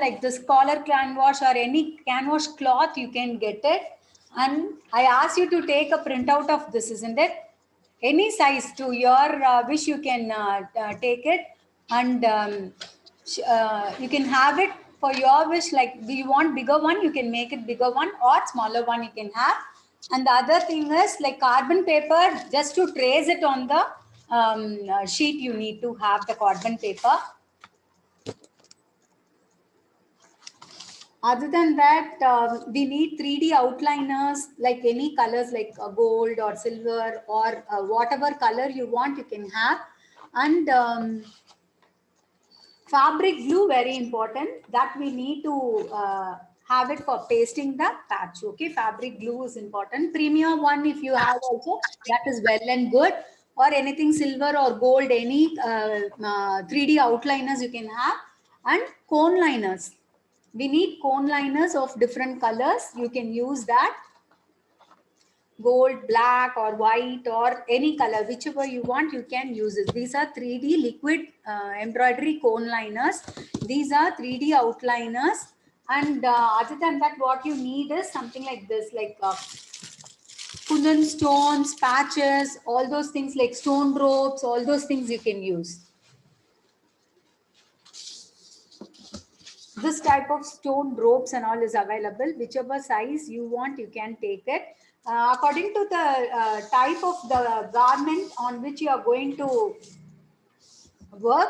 like this collar canvas or any canvas cloth, you can get it. And I ask you to take a printout of this, isn't it? Any size to your wish, you can take it, and you can have it for your wish. Like, do you want bigger one, you can make it bigger one, or smaller one you can have. And the other thing is like carbon paper, just to trace it on the sheet, you need to have the carbon paper. Other than that, we need 3D outliners, like any colors, like gold or silver or whatever color you want, you can have. And fabric glue, very important, that we need to have it for pasting the patch. Okay, fabric glue is important. Premium one, if you have also, that is well and good. Or anything silver or gold, any 3D outliners you can have. And cone liners, we need cone liners of different colors, you can use that. Gold, black or white or any color, whichever you want, you can use it. These are 3D liquid embroidery cone liners. These are 3D outliners. And other than that, what you need is something like this, like kundan stones, patches, all those things, like stone ropes, all those things you can use. This type of stone ropes and all is available. Whichever size you want, you can take it. According to the type of the garment on which you are going to work,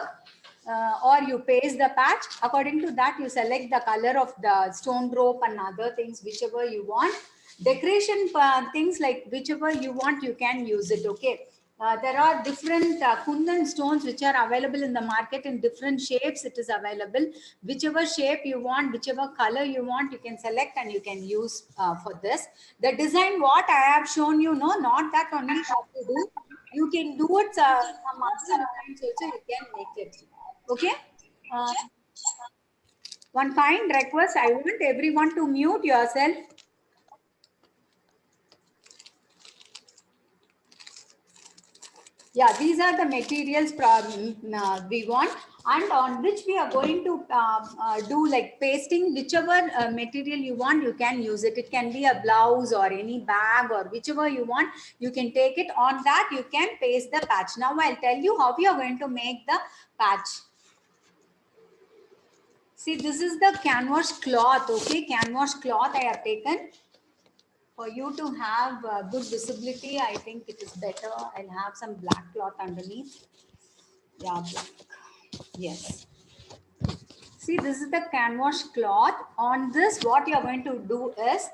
or you paste the patch, according to that you select the color of the stone rope and other things, whichever you want. Decoration things, like whichever you want, you can use it. Okay, there are different kundan stones which are available in the market in different shapes. It is available, whichever shape you want, whichever color you want, you can select and you can use for this. The design what I have shown you, no, not that only you have to do, you can do it some other designs also, you can make it. Okay, uh, one kind request, I want everyone to mute yourself. Yeah, these are the materials we want, and on which we are going to do like pasting. Whichever material you want, you can use it. It can be a blouse or any bag or whichever you want, you can take it. On that you can paste the patch. Now I'll tell you how we are going to make the patch. See, this is the canvas cloth. Okay, canvas cloth I have taken. For you to have good visibility, I think it is better. I'll have some black cloth underneath. Yeah, black. Yes. See, this is the canvas cloth. On this, what you're going to do is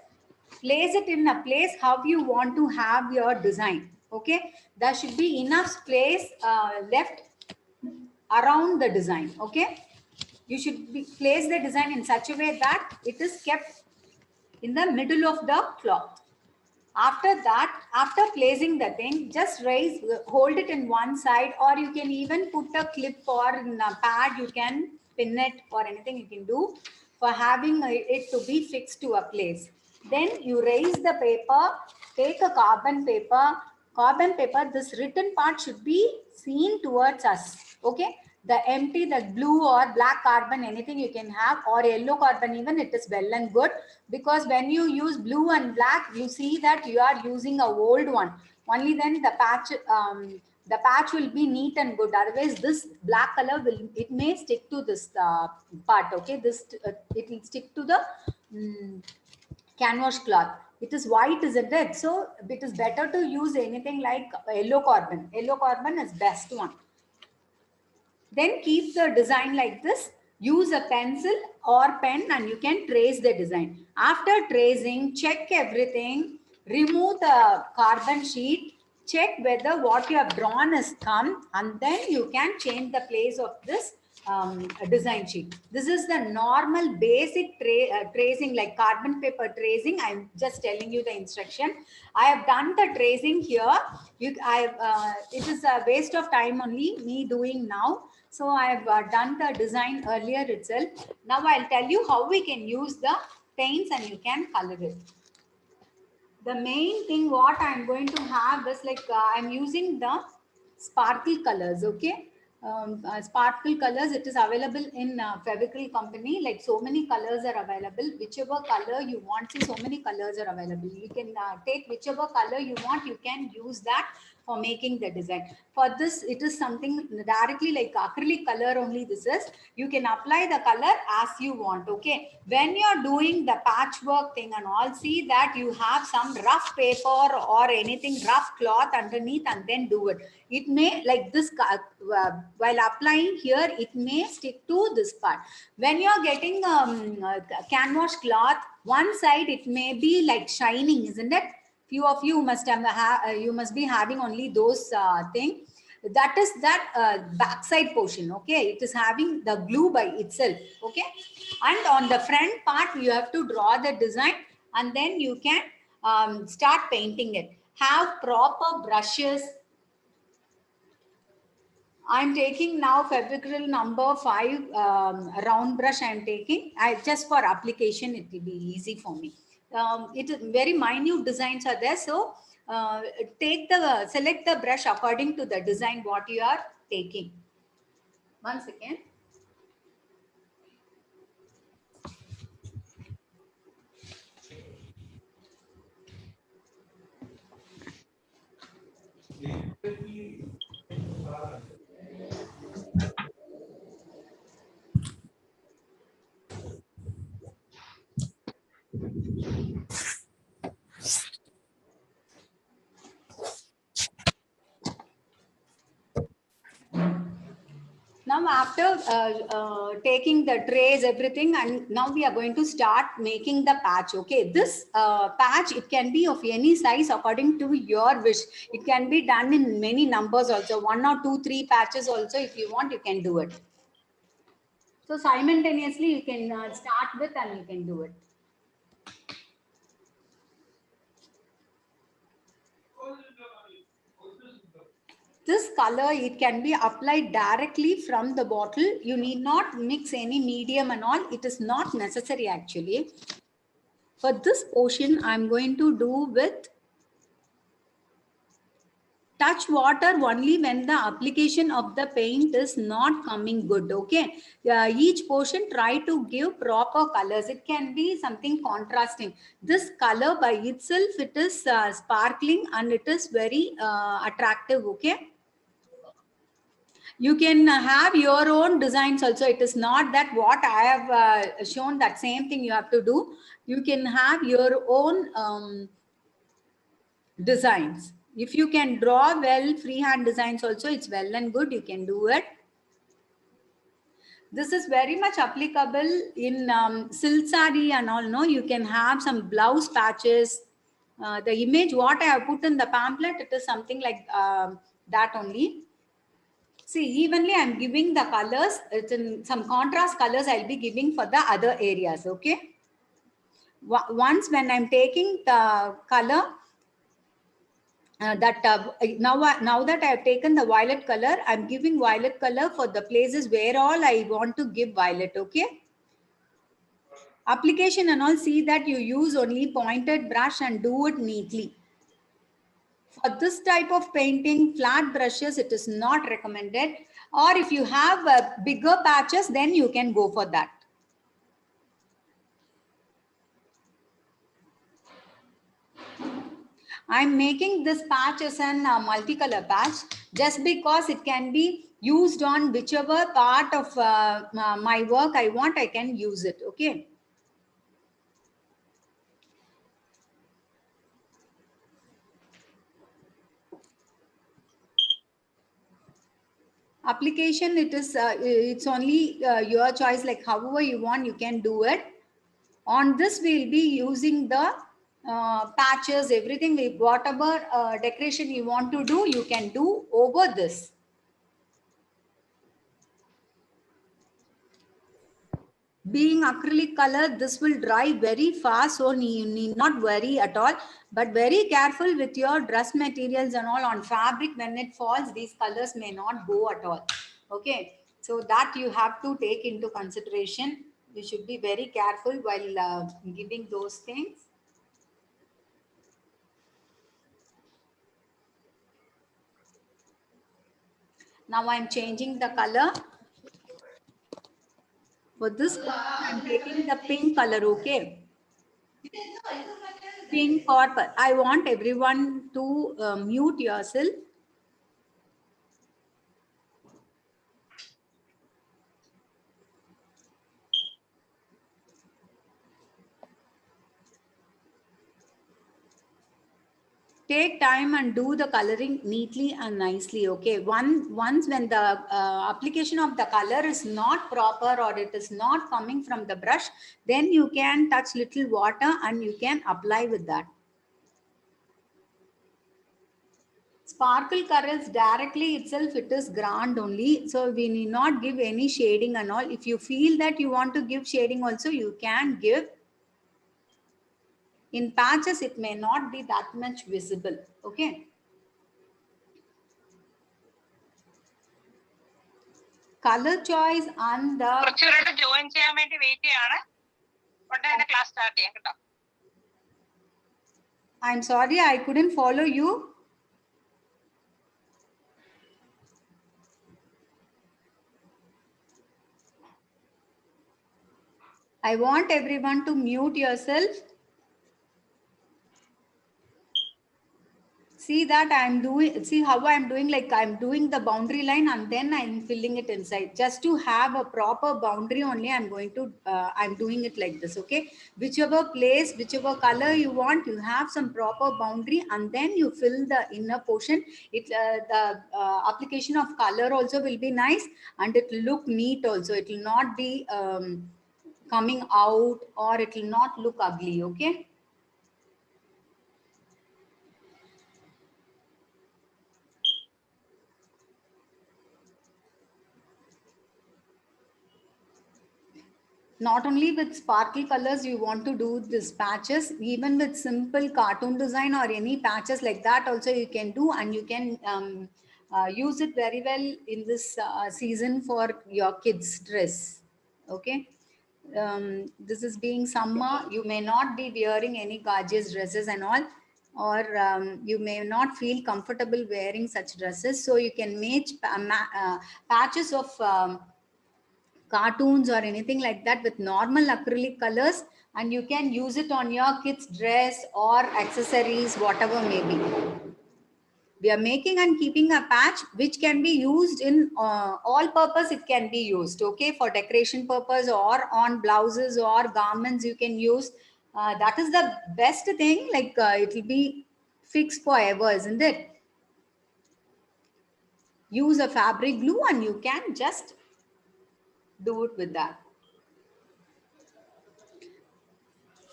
place it in a place how you want to have your design. Okay, there should be enough space left around the design. Okay, you should place the design in such a way that it is kept in the middle of the cloth. After that, after placing the thing, just hold it in one side, or you can even put a clip or a pad, you can pin it or anything you can do for having it to be fixed to a place. Then you raise the paper, take a carbon paper. Carbon paper, this written part should be seen towards us. Okay, the empty, the blue or black carbon, anything you can have, or yellow carbon even, it is well and good, because when you use blue and black, you see that you are using a old one. Only then the patch will be neat and good. Otherwise, this black color will, it may stick to this part. Okay, this it will stick to the canvas cloth. It is white, isn't it? So it is better to use anything like yellow carbon. Yellow carbon is best one. Then keep the design like this. Use a pencil or pen and you can trace the design. After tracing, check everything. Remove the carbon sheet. Check whether what you have drawn is come, and then you can change the place of this design sheet. This is the normal basic tracing, like carbon paper tracing. I'm just telling you the instruction. I have done the tracing here. It is a waste of time only me doing now. So I have done the design earlier itself. Now I'll tell you how we can use the paints and you can color it. The main thing what I'm going to have is like I'm using the sparkle colors. Okay, sparkle colors. It is available in Fevicryl company. Like so many colors are available. Whichever color you want, see so many colors are available. You can take whichever color you want. You can use that for making the design. For this, it is something directly like acrylic color only. This is, you can apply the color as you want. Okay, when you're doing the patchwork thing and all, see that you have some rough paper or anything rough cloth underneath, and then do it. It may like this while applying here, it may stick to this part. When you're getting canvas cloth, one side it may be like shining, isn't it? Few of you must have you must be having only those thing. That is that backside portion. Okay, it is having the glue by itself. Okay, and on the front part you have to draw the design, and then you can start painting it. Have proper brushes. I'm taking now Fevicryl number 5 round brush. I'm taking. Just for application, it will be easy for me. It is very minute designs are there, so select the brush according to the design what you are taking. One second. Now after taking the trays, everything, and now we are going to start making the patch. Okay, this patch, it can be of any size according to your wish. It can be done in many numbers also, 1 or 2, 3 patches also. If you want, you can do it. So simultaneously you can start with and you can do it. This color, it can be applied directly from the bottle. You need not mix any medium and all. It is not necessary actually. For this portion, I'm going to do with touch water only when the application of the paint is not coming good. Okay, each portion try to give proper colors. It can be something contrasting. This color by itself, it is sparkling and it is very attractive. Okay, you can have your own designs also. It is not that what I have shown, that same thing you have to do. You can have your own designs. If you can draw well, freehand designs also, it's well and good. You can do it. This is very much applicable in silk saree and all. No, you can have some blouse patches. The image what I have put in the pamphlet, it is something like that only. See, evenly I'm giving the colors. It's in some contrast colors I'll be giving for the other areas. Okay. Once when I'm taking the color, now that I have taken the violet color, I'm giving violet color for the places where all I want to give violet. Okay. Application and all, see that you use only pointed brush and do it neatly. For this type of painting, flat brushes, it is not recommended. Or if you have bigger patches, then you can go for that. I'm making this patch as an multicolor patch just because it can be used on whichever part of my work I want, I can use it. Okay. Application, it is it's only your choice, like however you want, you can do it. On this, we'll be using the patches, everything, whatever decoration you want to do, you can do over this. Being acrylic color, this will dry very fast, so you need not worry at all. But very careful with your dress materials and all. On fabric, when it falls, these colors may not go at all. Okay, so that you have to take into consideration. You should be very careful while giving those things. Now I'm changing the color. For this color, I'm taking the pink color, okay? Pink or I want everyone to mute yourself. Take time and do the coloring neatly and nicely, okay? Once when the application of the color is not proper or it is not coming from the brush, then you can touch little water and you can apply with that. Sparkle colors directly itself, it is grand only. So we need not give any shading and all. If you feel that you want to give shading also, you can give. In patches, it may not be that much visible, okay? Color choice and the join ചെയ്യാൻ വേണ്ടി wait ചെയ്യാണ്. ഉടനെ class start ചെയ്യാം കേട്ടോ. I'm sorry, I couldn't follow you. I want everyone to mute yourself. See that I'm doing, see how I'm doing, like I'm doing the boundary line and then I'm filling it inside. Just to have a proper boundary only, I'm going to, I'm doing it like this, okay? Whichever place, whichever color you want, you have some proper boundary and then you fill the inner portion. The application of color also will be nice and it will look neat also. It will not be coming out or it will not look ugly, okay? Not only with sparkle colors you want to do this patches, even with simple cartoon design or any patches like that also you can do, and you can use it very well in this season for your kids dress, okay? This is being summer, you may not be wearing any gorgeous dresses and all, or you may not feel comfortable wearing such dresses, so you can make patches of cartoons or anything like that with normal acrylic colors, and you can use it on your kids dress or accessories, whatever may be. We are making and keeping a patch which can be used in all purpose. It can be used, okay, for decoration purpose or on blouses or garments you can use. That is the best thing, like it will be fixed forever, isn't it? Use a fabric glue and you can just do it with that.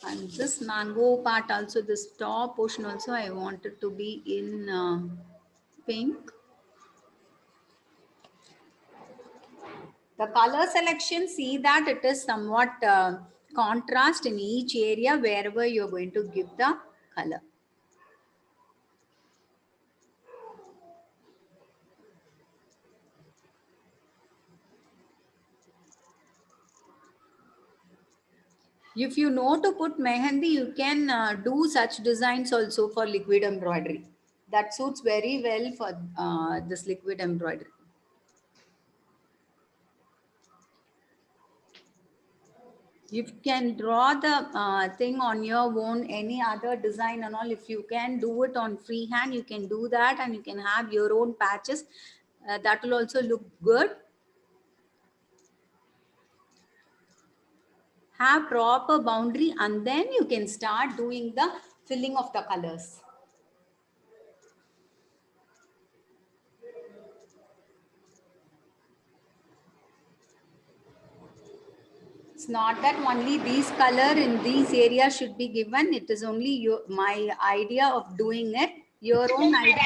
And this mango part also, this top portion also, I wanted to be in pink. The color selection, see that it is somewhat contrast in each area wherever you're going to give the color. If you know to put mehendi, you can do such designs also for liquid embroidery. That suits very well for this liquid embroidery. You can draw the thing on your own, any other design and all. If you can do it on freehand, you can do that, and you can have your own patches. That will also look good. Have proper boundary and then you can start doing the filling of the colors. It's not that only these color in these areas should be given. It is only my idea of doing it. Your own idea.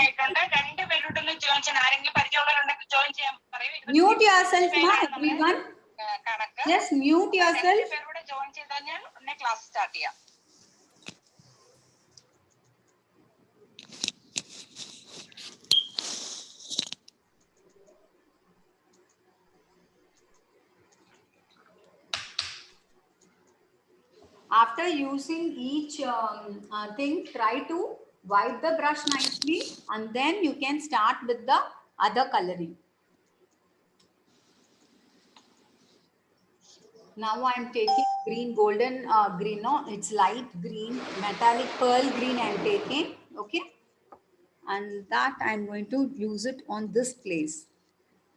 Mute yourself, ma, everyone. Just mute yourself. After using each thing, try to wipe the brush nicely and then you can start with the other coloring. Now I'm taking green, golden green. No, it's light green, metallic pearl green. I'm taking. Okay, and that I'm going to use it on this place.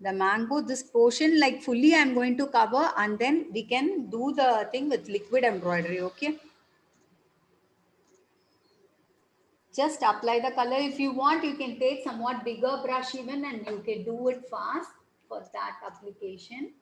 The mango, this portion like fully I'm going to cover, and then we can do the thing with liquid embroidery. Okay. Just apply the color. If you want, you can take somewhat bigger brush even, and you can do it fast for that application.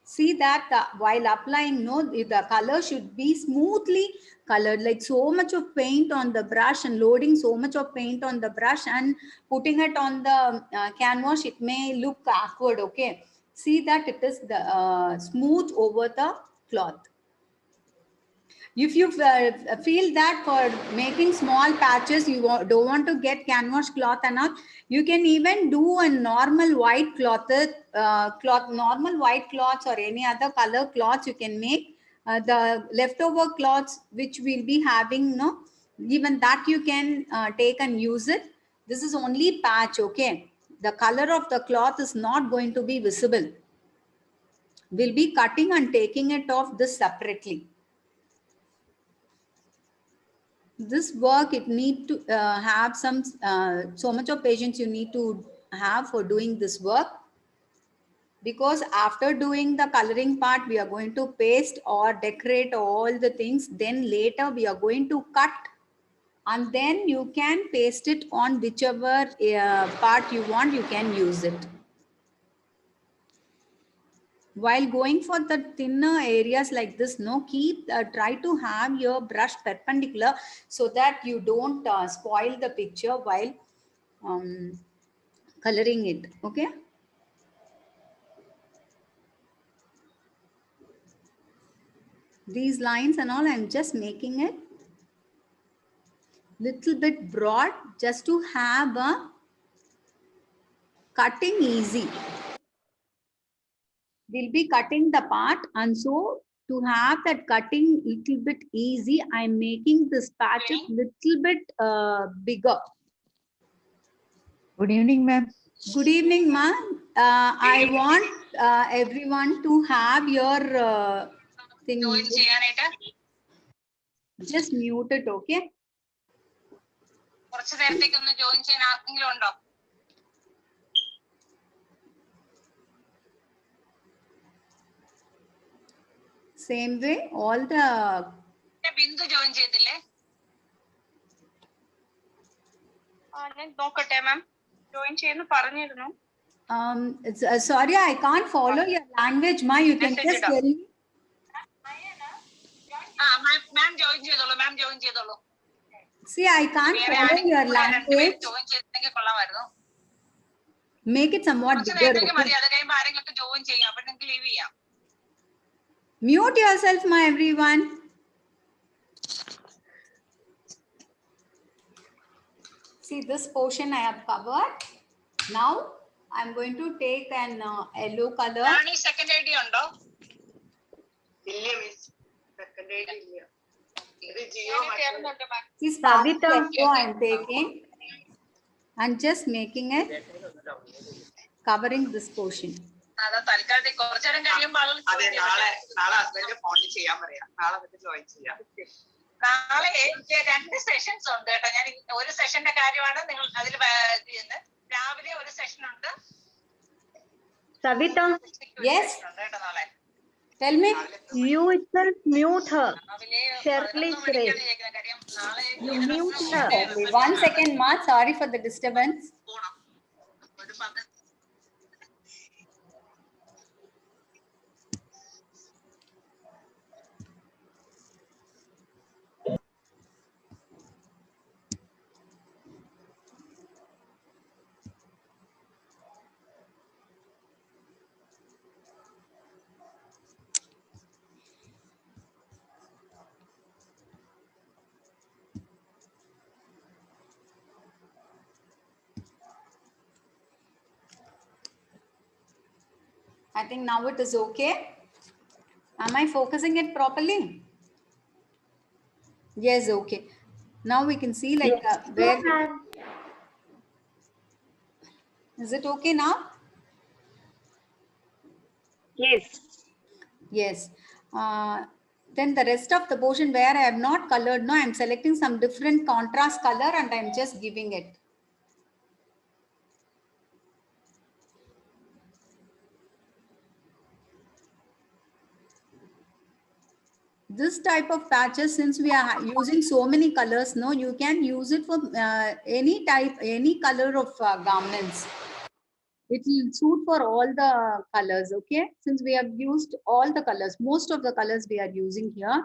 See that while applying, no, the color should be smoothly colored, like so much of paint on the brush and loading so much of paint on the brush and putting it on the canvas, it may look awkward. Okay, see that it is the smooth over the cloth. If you feel that for making small patches you don't want to get canvas cloth enough, you can even do a normal white cloth, normal white cloths or any other color cloths you can make. The leftover cloths which we'll be having, no, even that you can take and use it. This is only patch. Okay, the color of the cloth is not going to be visible. We'll be cutting and taking it off this separately. This work, it need to have some so much of patience you need to have for doing this work, because after doing the coloring part we are going to paste or decorate all the things, then later we are going to cut, and then you can paste it on whichever part you want, you can use it. While going for the thinner areas like this, no, keep try to have your brush perpendicular so that you don't spoil the picture while coloring it. Okay, these lines and all, I'm just making it little bit broad just to have a cutting easy. We'll be cutting the part, and so to have that cutting little bit easy, I'm making this patches little bit bigger. Good evening, ma'am. Good evening, ma. I want everyone to have your thing. Join ചെയ്യാനായിട്ട് Just mute it, okay? കുറച്ച് നേരത്തേക്ക് ഒന്ന് join ചെയ്യാൻ ആർക്കെങ്കിലും ഉണ്ടോ? Same way, all the. Bindu join ചെയ്തില്ലേ? ഞാൻ നോക്കട്ടെ മാം. ജോയിൻ ചെയ്യുന്നു പറഞ്ഞിരുന്നു. Sorry, I can't follow your language, ma. You can just tell me. Ma'am join ചെയ്തോളൂ, മാം ജോയിൻ ചെയ്തോളൂ. See, I can't follow your language. Join ചെയ്തെങ്കിൽ കൊള്ളാമായിരുന്നു. Make it somewhat bigger. മതി, അത് കഴിയുമ്പോൾ ആരെങ്കിലും ജോയിൻ ചെയ്യാം, അപ്പൊ നിങ്ങൾക്ക് ലീവ് ചെയ്യാം. Mute yourself, ma, everyone. See, this portion I have covered. Now I'm going to take an yellow color. Rani, second idea undo? Illa miss. Second idea illa. Idu Geo ചേർന്നുണ്ട് ma'am. See, Savita, I'm taking and just making it, covering this portion. അതാ തൽക്കാലത്തേക്ക് കുറച്ചു നേരം കഴിയുമ്പോൾ അതെ നാളെ husband ഫോണിൽ ചെയ്യാൻ പറയാം. നാളെ എന്നിട്ട് ജോയിൻ ചെയ്യാം. നാളെ എനിക്ക് 2 സെഷൻസ് ഉണ്ട് കേട്ടോ. ഞാൻ ഒരു സെഷന്റെ കാര്യമാണ് നിങ്ങൾ അതിൽ ചെയ്യുന്നത്. രാവിലെ ഒരു സെഷൻ ഉണ്ട്. Savita, Yes. കേട്ടോ നാളെ. Tell me. you itself mute her. Shirley Suresh. You mute her. One second, ma. Sorry for the disturbance. I think now it is okay. Am I focusing it properly? Yes, okay. Now we can see like where, is it okay now? Yes. Yes. Then the rest of the portion where I have not colored, no, I'm selecting some different contrast color and I'm just giving it. This type of patches, since we are using so many colors, no, you can use it for any type, any color of garments. It will suit for all the colors, okay? Since we have used all the colors, most of the colors we are using here.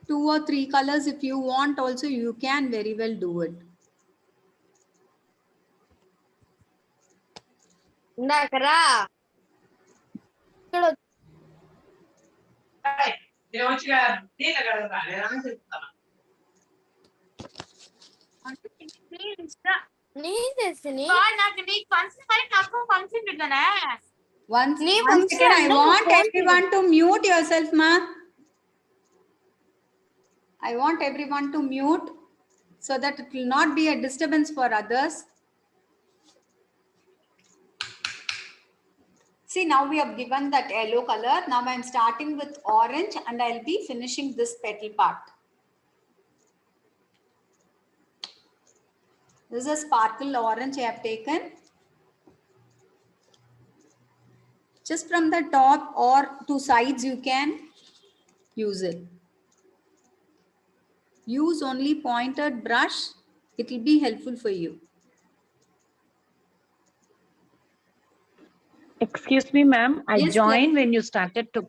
Two or three colors if you want also, you can very well do it. Once again, I want everyone to mute yourself, ma. I want everyone to mute so that it will not be a disturbance for others. See, now we have given that yellow color. Now I'm starting with orange and I'll be finishing this petal part. This is a sparkle orange I have taken. Just from the top or two sides you can use it. Use only pointed brush. It will be helpful for you. Excuse me, ma'am. I Yes, joined when you started to.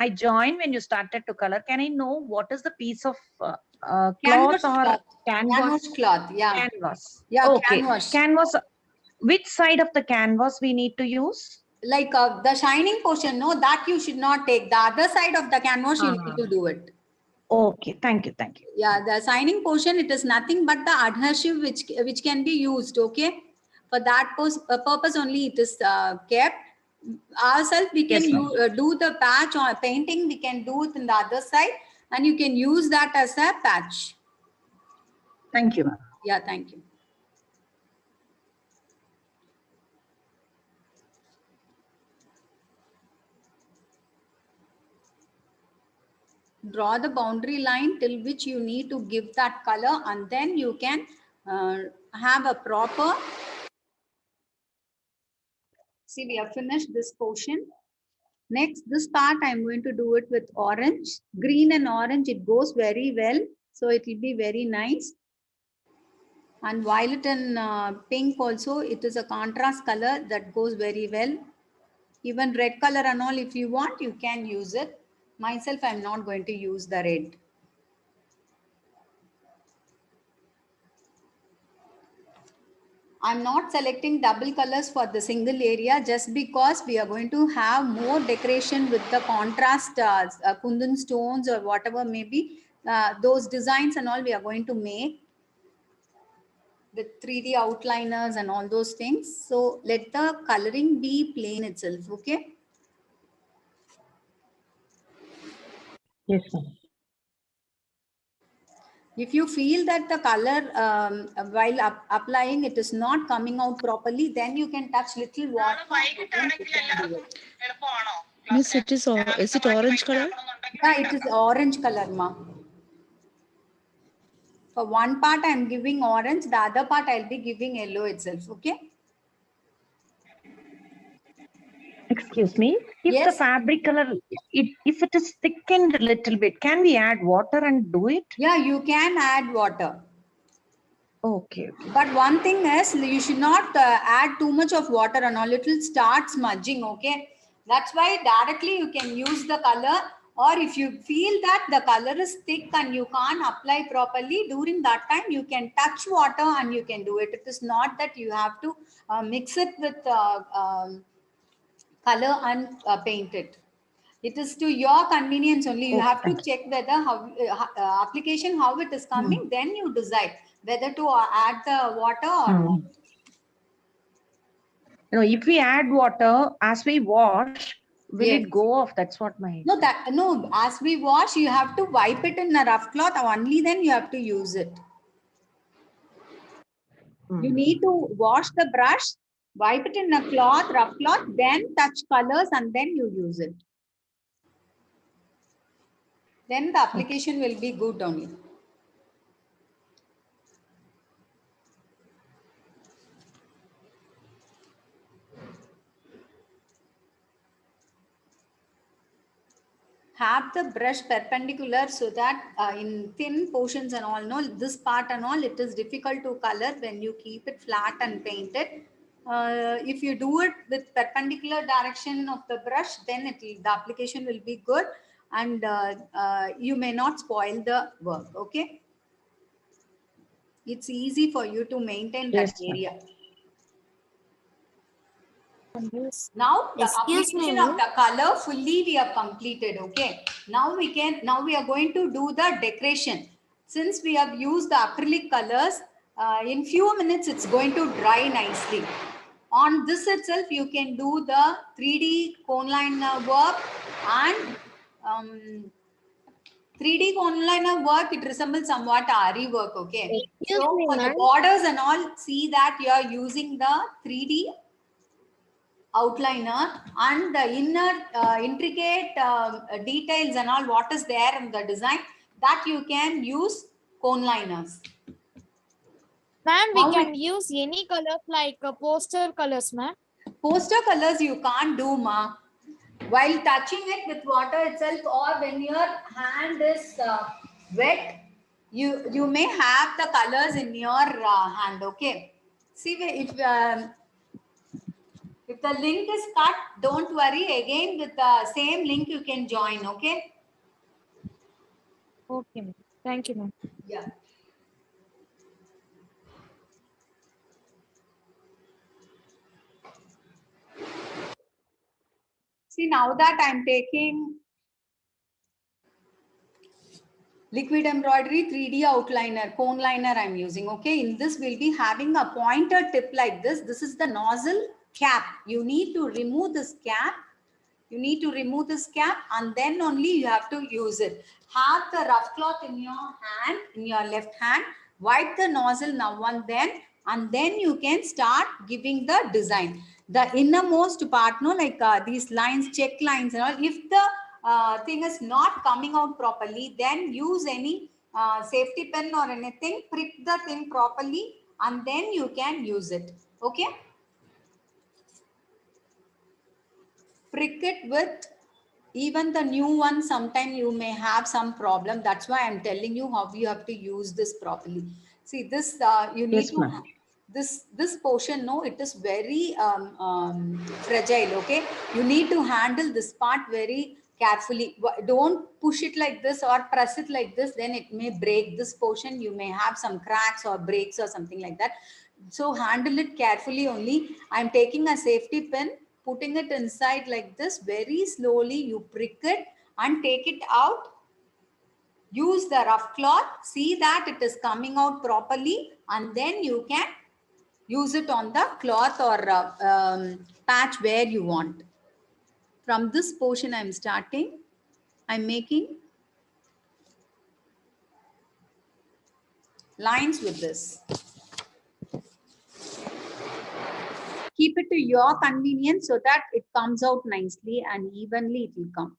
I joined when you started to color. Can I know what is the piece of cloth Canvas or cloth. canvas? Canvas cloth, yeah. Canvas. Yeah, Okay. canvas. Canvas. Which side of the canvas we need to use? Like the shining portion, no, that you should not take. The other side of the canvas, you need to do it. Okay. Thank you. Thank you. Yeah, the shining portion, it is nothing but the adhesive which can be used, okay? For that purpose only it is kept. Ourselves, we can Yes, ma'am. do the patch or painting, we can do it in the other side and you can use that as a patch. Thank you, ma'am. Yeah, thank you. Draw the boundary line till which you need to give that color and then you can have a proper. See, we have finished this portion. Next, this part I'm going to do it with orange. Green and orange, it goes very well. So it will be very nice. And violet and pink also, it is a contrast color that goes very well. Even red color and all, if you want, you can use it. Myself, I'm not going to use the red. I'm not selecting double colors for the single area just because we are going to have more decoration with the contrast kundan stones or whatever maybe those designs and all we are going to make with 3D outliners and all those things. So let the coloring be plain itself, okay? Yes, ma'am. If you feel that the color while applying it is not coming out properly, then you can touch little water. Miss, is it orange color? Yeah, it is orange color, ma. For one part, I am giving orange. The other part, I'll be giving yellow itself. Okay. Excuse me. If Yes. the fabric color, if it is thickened a little bit, can we add water and do it? Yeah, you can add water. Okay. But one thing is, you should not add too much of water and all. It will start smudging. Okay. That's why directly you can use the color. Or if you feel that the color is thick and you can't apply properly, during that time you can touch water and you can do it. It is not that you have to mix it with color and paint it. It is to your convenience only. You have to check whether how application how it is coming. Then you decide whether to add the water or not. You know, if we add water as we wash, will Yes. it go off? That's what my. No, as we wash, you have to wipe it in a rough cloth, only then you have to use it. You need to wash the brush, wipe it in a cloth, rough cloth, then touch colors and then you use it. Then the application will be good on you. Have the brush perpendicular so that in thin portions and all, no, this part and all, it is difficult to color when you keep it flat and paint it. If you do it with perpendicular direction of the brush, then the application will be good, and you may not spoil the work. Okay, it's easy for you to maintain that Yes, ma'am. area. Yes. Now the Excuse me, application of the color fully we have completed. Okay. Now we are going to do the decoration. Since we have used the acrylic colors, in few minutes it's going to dry nicely. On this itself, you can do the 3D cone liner work and 3D cone liner work. It resembles somewhat Ari work. Okay. Excuse So me, for the ma'am. borders and all, see that you are using the 3D outliner, and the inner intricate details and all what is there in the design, that you can use cone liners. Ma'am, we How can use any colors like poster colors, ma'am. Poster colors you can't do, ma. While touching it with water itself, or when your hand is wet, you may have the colors in your hand. Okay. See, if the link is cut, don't worry. Again, with the same link, you can join. Okay. Okay, ma'am. Thank you, ma'am. Yeah. See, now that I'm taking liquid embroidery 3D outliner, cone liner I'm using. Okay. In this, we'll be having a pointer tip like this. This is the nozzle cap. You need to remove this cap. You need to remove this cap, and then only you have to use it. Have the rough cloth in your hand, in your left hand. Wipe the nozzle now and then you can start giving the design. The innermost part, no, like these lines, check lines and all. If the thing is not coming out properly, then use any safety pin or anything, prick the thing properly, and then you can use it. Okay. Prick it with even the new one. Sometime you may have some problem. That's why I'm telling you how you have to use this properly. See this, you need Yes, to ma'am. this portion, no, it is very fragile. Okay, you need to handle this part very carefully. Don't push it like this or press it like this, then it may break. This portion you may have some cracks or breaks or something like that. So handle it carefully only. I'm taking a safety pin, putting it inside like this. Very slowly you prick it and take it out. Use the rough cloth, see that it is coming out properly, and then you can use it on the cloth or patch where you want. From this portion I'm starting. I'm making lines with this. Keep it to your convenience so that it comes out nicely and evenly it will come.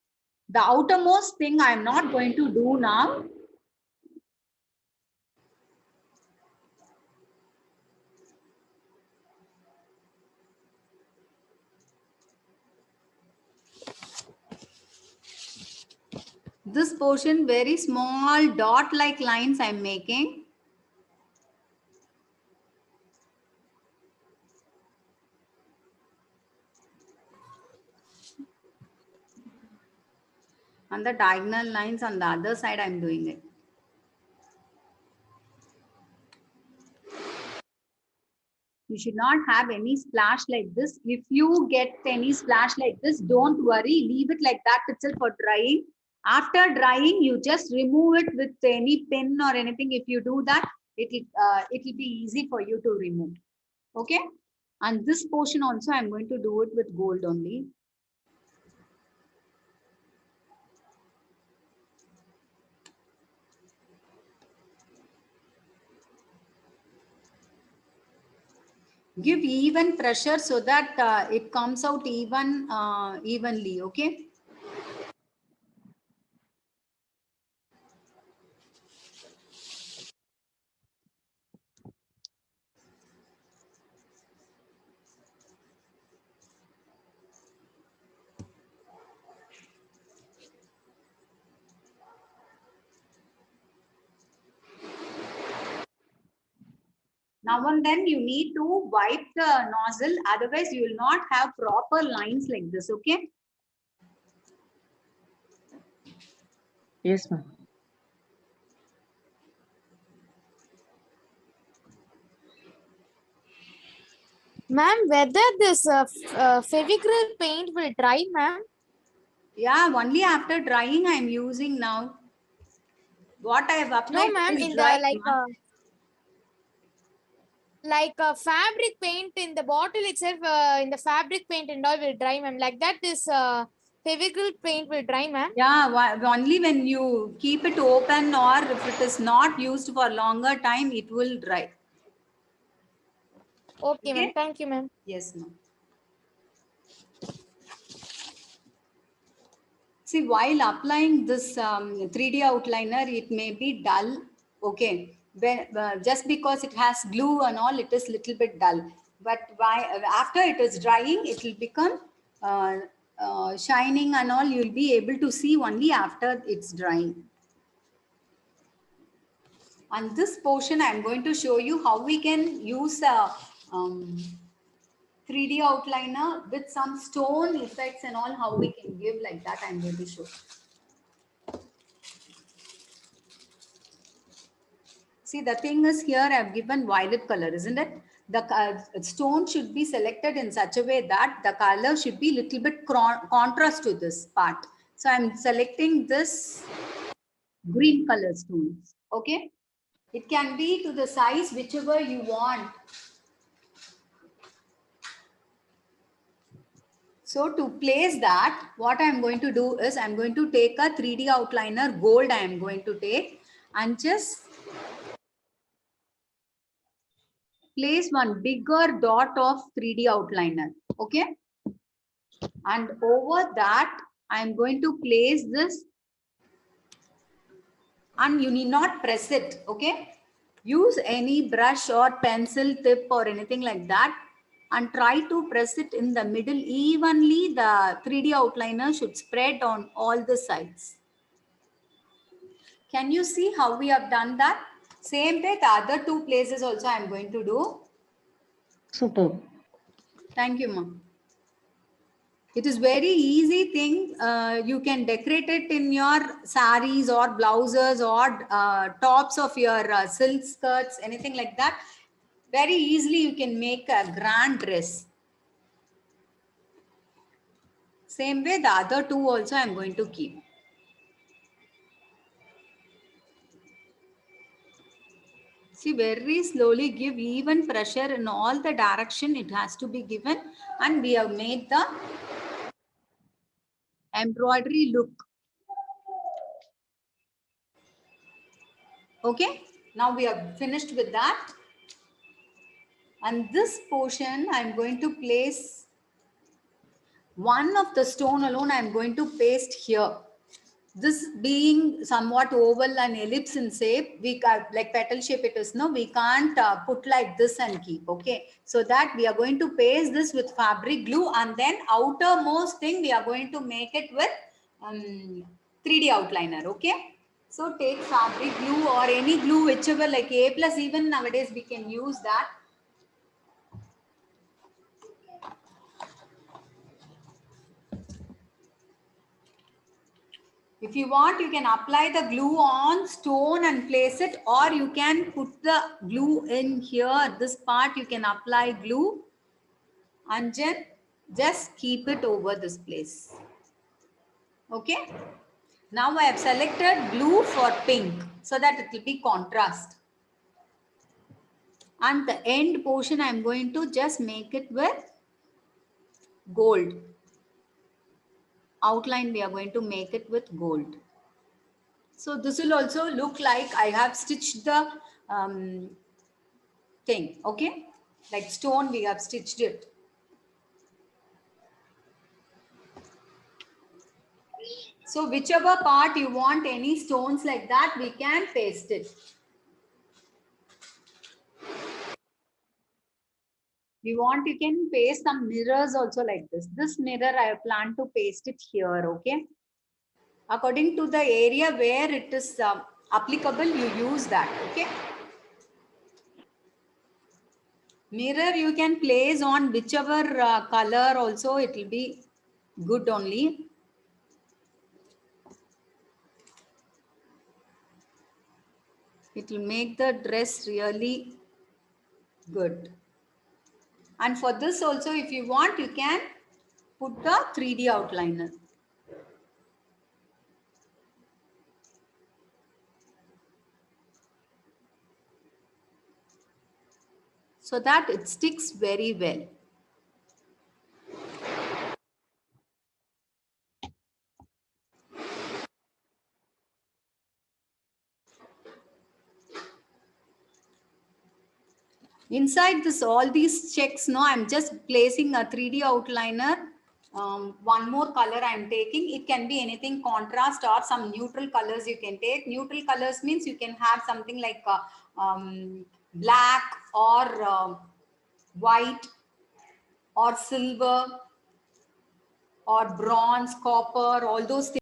The outermost thing I'm not going to do now. This portion, very small dot like lines I'm making. And the diagonal lines on the other side I'm doing it. You should not have any splash like this. If you get any splash like this, don't worry. Leave it like that itself for drying. After drying, you just remove it with any pin or anything. If you do that, it will be easy for you to remove. Okay. And this portion also I'm going to do it with gold only. Give even pressure so that it comes out evenly, okay? Now and then you need to wipe the nozzle, otherwise you will not have proper lines like this, okay? Yes, ma'am. Ma'am, whether this Fevicryl paint will dry, ma'am? Yeah, only after drying I am using now. What I have applied No, ma'am. is In dry. the like a fabric paint in the bottle itself, in the fabric paint and all will dry, ma'am. Like that, this Fevicryl paint will dry, ma'am. Yeah, only when you keep it open or if it is not used for longer time, it will dry. Okay, Okay. ma'am. Thank you, ma'am. Yes, ma'am. See, while applying this 3D outliner, it may be dull. Okay. Just because it has glue and all, it is little bit dull. But after it is drying, it will become shining and all. You will be able to see only after it's drying. On this portion, I'm going to show you how we can use a 3D outliner with some stone effects and all, how we can give like that. I'm going to show. See, the thing is here I've given violet color, isn't it? The stone should be selected in such a way that the color should be little bit contrast to this part. So I'm selecting this green color stones. Okay. It can be to the size whichever you want. So to place that, what I'm going to do is I'm going to take a 3D outliner, gold I am going to take and just place one bigger dot of 3D outliner. Okay. And over that, I'm going to place this and you need not press it. Okay. Use any brush or pencil tip or anything like that and try to press it in the middle evenly. The 3D outliner should spread on all the sides. Can you see how we have done that? Same way, the other two places also I'm going to do. Superb. Thank you, ma'am. It is very easy thing. You can decorate it in your saris or blouses or tops of your silk skirts, anything like that. Very easily you can make a grand dress. Same way, the other two also I'm going to keep. See, very slowly give even pressure in all the direction it has to be given, and we have made the embroidery look. Okay, now we are finished with that. And this portion I'm going to place one of the stone alone. I'm going to paste here. This being somewhat oval and ellipse in shape, we got like petal shape it is, no, we can't put like this and keep. Okay, so that we are going to paste this with fabric glue, and then outermost thing we are going to make it with 3D outliner. Okay, so take fabric glue or any glue, whichever, like A+, even nowadays we can use that. If you want, you can apply the glue on stone and place it, or you can put the glue in here. This part you can apply glue and just keep it over this place. Okay. Now I have selected glue for pink so that it will be contrast. And the end portion, I'm going to just make it with gold. Outline, we are going to make it with gold. So this will also look like I have stitched the thing, okay? Like stone, we have stitched it. So whichever part you want any stones like that, we can paste it. You want, you can paste some mirrors also like this. This mirror, I plan to paste it here, okay? According to the area where it is applicable, you use that, okay? Mirror you can place on whichever color also, it will be good only. It will make the dress really good. And for this also, if you want, you can put the 3D outliner. So that it sticks very well. Inside this, all these checks, no, I'm just placing a 3D outliner. One more color I'm taking. It can be anything contrast or some neutral colors you can take. Neutral colors means you can have something like black or white or silver or bronze, copper, all those things.